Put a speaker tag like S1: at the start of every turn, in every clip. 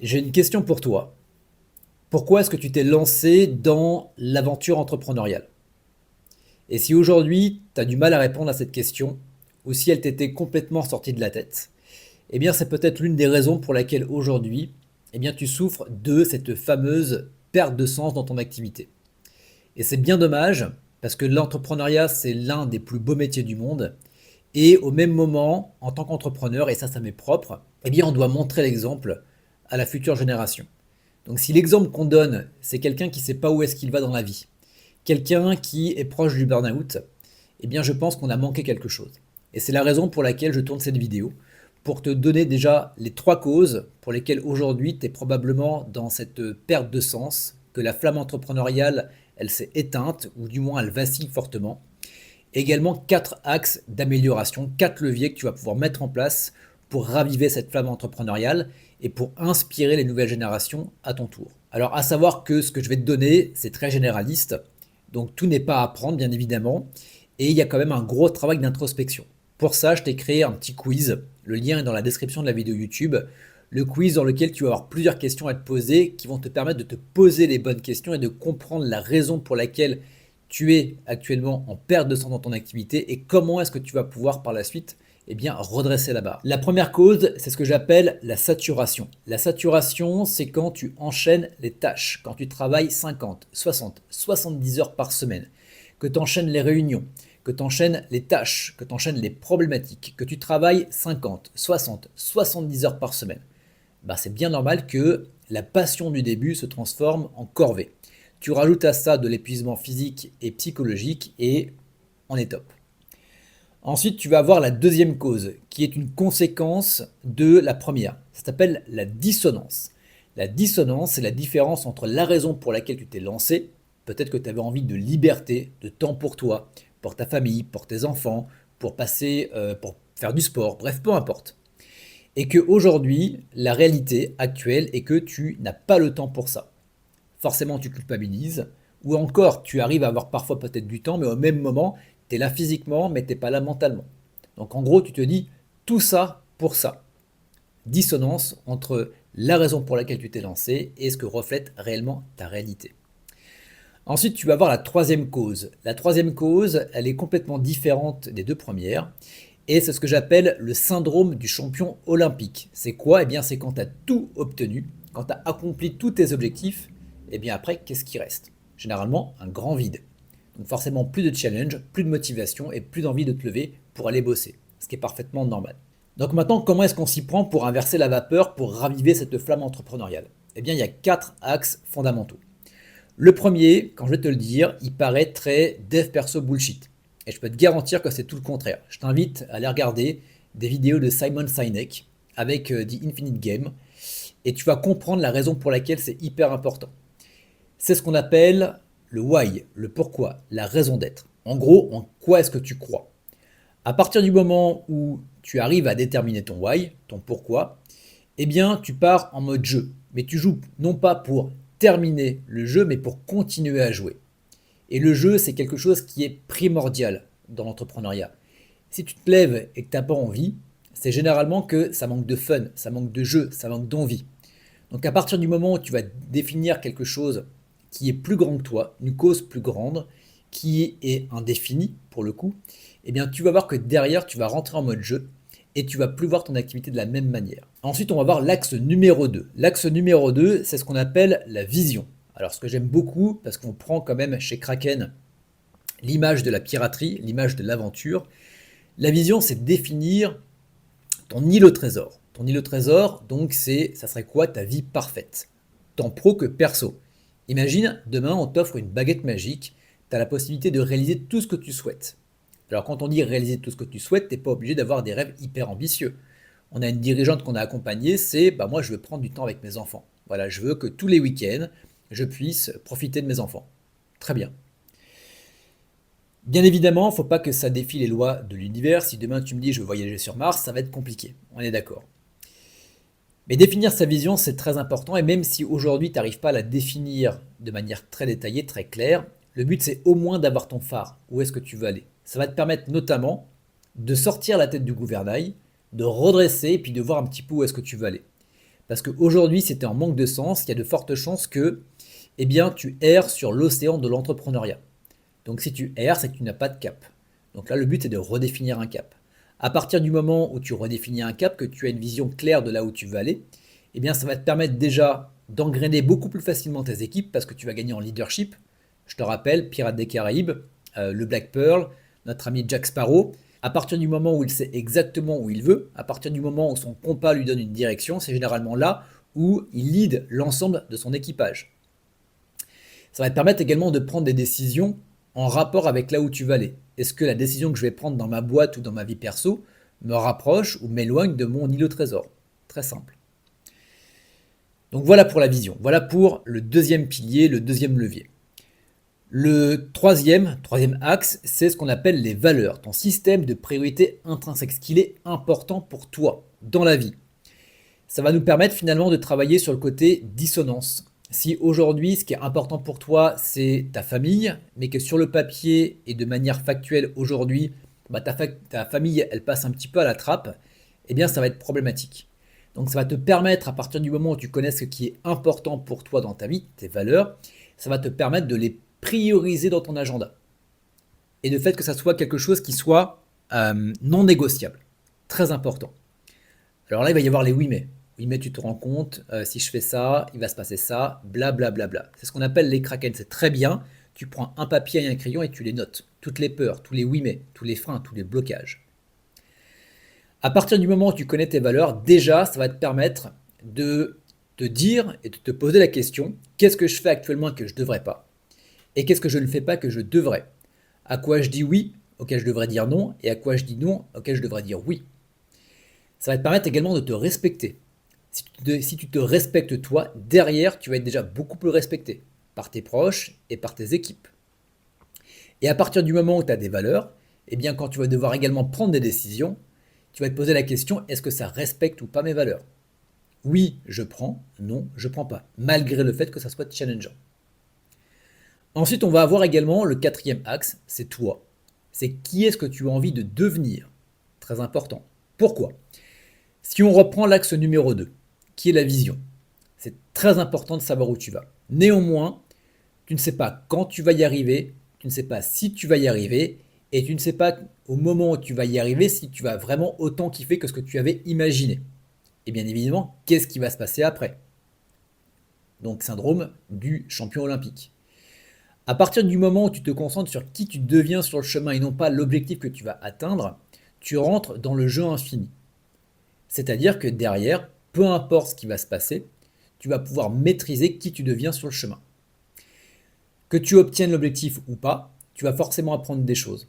S1: J'ai une question pour toi. Pourquoi est-ce que tu t'es lancé dans l'aventure entrepreneuriale? Et si aujourd'hui, tu as du mal à répondre à cette question, ou si elle t'était complètement sortie de la tête, eh bien c'est peut-être l'une des raisons pour laquelle aujourd'hui, eh bien tu souffres de cette fameuse perte de sens dans ton activité. Et c'est bien dommage, parce que l'entrepreneuriat, c'est l'un des plus beaux métiers du monde. Et au même moment, en tant qu'entrepreneur, et ça m'est propre, eh bien on doit montrer l'exemple à la future génération. Donc si l'exemple qu'on donne, c'est quelqu'un qui ne sait pas où est-ce qu'il va dans la vie, quelqu'un qui est proche du burn-out, eh bien je pense qu'on a manqué quelque chose. Et c'est la raison pour laquelle je tourne cette vidéo, pour te donner déjà les trois causes pour lesquelles aujourd'hui tu es probablement dans cette perte de sens, que la flamme entrepreneuriale, elle s'est éteinte, ou du moins elle vacille fortement. Également quatre axes d'amélioration, quatre leviers que tu vas pouvoir mettre en place pour raviver cette flamme entrepreneuriale et pour inspirer les nouvelles générations à ton tour. Alors à savoir que ce que je vais te donner, c'est très généraliste, donc tout n'est pas à apprendre bien évidemment, et il y a quand même un gros travail d'introspection. Pour ça, je t'ai créé un petit quiz, le lien est dans la description de la vidéo YouTube, le quiz dans lequel tu vas avoir plusieurs questions à te poser qui vont te permettre de te poser les bonnes questions et de comprendre la raison pour laquelle tu es actuellement en perte de sens dans ton activité et comment est-ce que tu vas pouvoir par la suite redresser la barre. La première cause, c'est ce que j'appelle la saturation. La saturation, c'est quand tu enchaînes les tâches, quand tu travailles 50, 60, 70 heures par semaine, que tu enchaînes les réunions, que tu enchaînes les tâches, que tu enchaînes les problématiques, que tu travailles 50, 60, 70 heures par semaine. C'est bien normal que la passion du début se transforme en corvée. Tu rajoutes à ça de l'épuisement physique et psychologique et on est top. Ensuite, tu vas avoir la deuxième cause, qui est une conséquence de la première. Ça s'appelle la dissonance. La dissonance, c'est la différence entre la raison pour laquelle tu t'es lancé, peut-être que tu avais envie de liberté, de temps pour toi, pour ta famille, pour tes enfants, pour faire du sport, bref, peu importe. Et que aujourd'hui, la réalité actuelle est que tu n'as pas le temps pour ça. Forcément tu culpabilises, ou encore tu arrives à avoir parfois peut-être du temps, mais au même moment, tu es là physiquement, mais tu n'es pas là mentalement. Donc en gros, tu te dis tout ça pour ça. Dissonance entre la raison pour laquelle tu t'es lancé et ce que reflète réellement ta réalité. Ensuite, tu vas voir la troisième cause. La troisième cause, elle est complètement différente des deux premières. Et c'est ce que j'appelle le syndrome du champion olympique. C'est quoi? Eh bien, c'est quand tu as tout obtenu, quand tu as accompli tous tes objectifs, et bien après, qu'est-ce qui reste? Généralement, un grand vide. Donc forcément, plus de challenge, plus de motivation et plus d'envie de te lever pour aller bosser, ce qui est parfaitement normal. Donc maintenant, comment est-ce qu'on s'y prend pour inverser la vapeur, pour raviver cette flamme entrepreneuriale? Eh bien, il y a quatre axes fondamentaux. Le premier, quand je vais te le dire, il paraît très dev perso bullshit. Et je peux te garantir que c'est tout le contraire. Je t'invite à aller regarder des vidéos de Simon Sinek avec The Infinite Game et tu vas comprendre la raison pour laquelle c'est hyper important. C'est ce qu'on appelle le why, le pourquoi, la raison d'être. En gros, en quoi est-ce que tu crois? À partir du moment où tu arrives à déterminer ton why, ton pourquoi, eh bien, tu pars en mode jeu. Mais tu joues non pas pour terminer le jeu, mais pour continuer à jouer. Et le jeu, c'est quelque chose qui est primordial dans l'entrepreneuriat. Si tu te lèves et que tu n'as pas envie, c'est généralement que ça manque de fun, ça manque de jeu, ça manque d'envie. Donc à partir du moment où tu vas définir quelque chose qui est plus grand que toi, une cause plus grande, qui est indéfinie pour le coup, eh bien tu vas voir que derrière tu vas rentrer en mode jeu et tu vas plus voir ton activité de la même manière. Ensuite, on va voir l'axe numéro 2. L'axe numéro 2, c'est ce qu'on appelle la vision. Alors ce que j'aime beaucoup, parce qu'on prend quand même chez Kraken l'image de la piraterie, l'image de l'aventure, la vision c'est définir ton île au trésor. Ton île au trésor, donc ça serait quoi ta vie parfaite? Tant pro que perso. Imagine, demain on t'offre une baguette magique, tu as la possibilité de réaliser tout ce que tu souhaites. Alors quand on dit réaliser tout ce que tu souhaites, tu n'es pas obligé d'avoir des rêves hyper ambitieux. On a une dirigeante qu'on a accompagnée, c'est moi je veux prendre du temps avec mes enfants. Voilà, je veux que tous les week-ends, je puisse profiter de mes enfants. Très bien. Bien évidemment, il ne faut pas que ça défie les lois de l'univers. Si demain tu me dis je veux voyager sur Mars, ça va être compliqué. On est d'accord. Mais définir sa vision, c'est très important. Et même si aujourd'hui tu n'arrives pas à la définir de manière très détaillée, très claire, le but c'est au moins d'avoir ton phare. Où est-ce que tu veux aller? Ça va te permettre notamment de sortir la tête du gouvernail, de redresser et puis de voir un petit peu où est-ce que tu veux aller. Parce qu'aujourd'hui, si tu es en manque de sens, il y a de fortes chances que eh bien, tu erres sur l'océan de l'entrepreneuriat. Donc si tu erres, c'est que tu n'as pas de cap. Donc là, le but est de redéfinir un cap. À partir du moment où tu redéfinis un cap, que tu as une vision claire de là où tu veux aller, eh bien, ça va te permettre déjà d'engrainer beaucoup plus facilement tes équipes parce que tu vas gagner en leadership. Je te rappelle, Pirates des Caraïbes, le Black Pearl, notre ami Jack Sparrow. À partir du moment où il sait exactement où il veut, à partir du moment où son compas lui donne une direction, c'est généralement là où il lead l'ensemble de son équipage. Ça va te permettre également de prendre des décisions en rapport avec là où tu vas aller. Est-ce que la décision que je vais prendre dans ma boîte ou dans ma vie perso me rapproche ou m'éloigne de mon îlot trésor? Très simple. Donc voilà pour la vision. Voilà pour le deuxième pilier, le deuxième levier. Le troisième axe, c'est ce qu'on appelle les valeurs, ton système de priorité intrinsèque, ce qu'il est important pour toi dans la vie. Ça va nous permettre finalement de travailler sur le côté dissonance. Si aujourd'hui, ce qui est important pour toi, c'est ta famille, mais que sur le papier et de manière factuelle aujourd'hui, ta famille, elle passe un petit peu à la trappe, eh bien, ça va être problématique. Donc, ça va te permettre, à partir du moment où tu connais ce qui est important pour toi dans ta vie, tes valeurs, ça va te permettre de les prioriser dans ton agenda. Et le fait que ça soit quelque chose qui soit non négociable. Très important. Alors là, il va y avoir les oui mais. Oui mais tu te rends compte, si je fais ça, il va se passer ça, blablabla. Bla bla bla. C'est ce qu'on appelle les kraken. C'est très bien. Tu prends un papier et un crayon et tu les notes. Toutes les peurs, tous les oui mais, tous les freins, tous les blocages. À partir du moment où tu connais tes valeurs, déjà, ça va te permettre de te dire et de te poser la question, qu'est-ce que je fais actuellement que je ne devrais pas? Et qu'est-ce que je ne fais pas que je devrais? À quoi je dis oui, auquel je devrais dire non, et à quoi je dis non, auquel je devrais dire oui. Ça va te permettre également de te respecter. Si tu te respectes toi, derrière, tu vas être déjà beaucoup plus respecté par tes proches et par tes équipes. Et à partir du moment où tu as des valeurs, eh bien quand tu vas devoir également prendre des décisions, tu vas te poser la question, est-ce que ça respecte ou pas mes valeurs? Oui, je prends, non, je prends pas, malgré le fait que ça soit challengeant. Ensuite, on va avoir également le quatrième axe, c'est toi. C'est qui est-ce que tu as envie de devenir? Très important. Pourquoi? Si on reprend l'axe numéro 2, qui est la vision, c'est très important de savoir où tu vas. Néanmoins, tu ne sais pas quand tu vas y arriver, tu ne sais pas si tu vas y arriver, et tu ne sais pas au moment où tu vas y arriver si tu vas vraiment autant kiffer que ce que tu avais imaginé. Et bien évidemment, qu'est-ce qui va se passer après? Donc, syndrome du champion olympique. À partir du moment où tu te concentres sur qui tu deviens sur le chemin et non pas l'objectif que tu vas atteindre, tu rentres dans le jeu infini. C'est-à-dire que derrière, peu importe ce qui va se passer, tu vas pouvoir maîtriser qui tu deviens sur le chemin. Que tu obtiennes l'objectif ou pas, tu vas forcément apprendre des choses.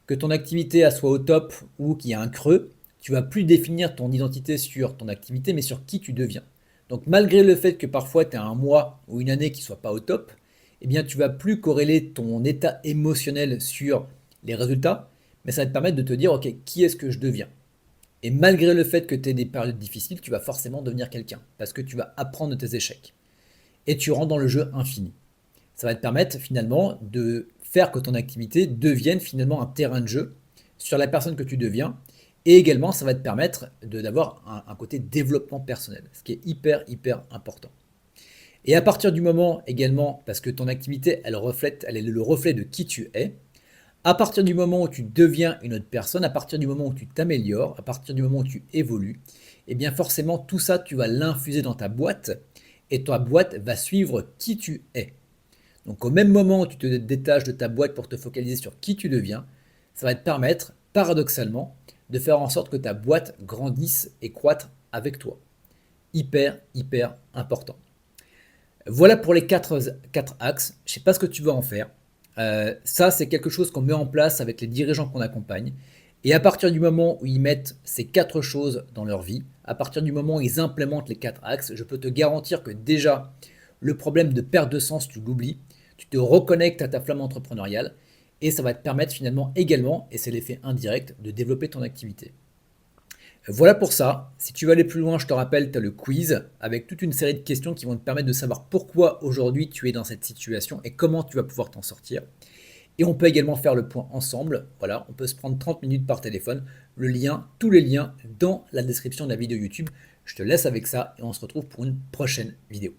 S1: Que ton activité soit au top ou qu'il y a un creux, tu vas plus définir ton identité sur ton activité, mais sur qui tu deviens. Donc malgré le fait que parfois tu as un mois ou une année qui ne soit pas au top, eh bien tu vas plus corréler ton état émotionnel sur les résultats, mais ça va te permettre de te dire, ok, qui est-ce que je deviens? Et malgré le fait que tu aies des périodes difficiles, tu vas forcément devenir quelqu'un, parce que tu vas apprendre de tes échecs. Et tu rentres dans le jeu infini. Ça va te permettre finalement de faire que ton activité devienne finalement un terrain de jeu sur la personne que tu deviens. Et également, ça va te permettre d'avoir un côté développement personnel, ce qui est hyper, hyper important. Et à partir du moment également, parce que ton activité, elle est le reflet de qui tu es, à partir du moment où tu deviens une autre personne, à partir du moment où tu t'améliores, à partir du moment où tu évolues, eh bien forcément tout ça, tu vas l'infuser dans ta boîte et ta boîte va suivre qui tu es. Donc au même moment où tu te détaches de ta boîte pour te focaliser sur qui tu deviens, ça va te permettre, paradoxalement, de faire en sorte que ta boîte grandisse et croître avec toi. Hyper, hyper important. Voilà pour les quatre axes. Je ne sais pas ce que tu vas en faire. Ça, c'est quelque chose qu'on met en place avec les dirigeants qu'on accompagne. Et à partir du moment où ils mettent ces 4 choses dans leur vie, à partir du moment où ils implémentent les 4 axes, je peux te garantir que déjà, le problème de perte de sens, tu l'oublies, tu te reconnectes à ta flamme entrepreneuriale et ça va te permettre finalement également, et c'est l'effet indirect, de développer ton activité. Voilà pour ça. Si tu veux aller plus loin, je te rappelle, tu as le quiz avec toute une série de questions qui vont te permettre de savoir pourquoi aujourd'hui tu es dans cette situation et comment tu vas pouvoir t'en sortir. Et on peut également faire le point ensemble. Voilà, on peut se prendre 30 minutes par téléphone. Tous les liens dans la description de la vidéo YouTube. Je te laisse avec ça et on se retrouve pour une prochaine vidéo.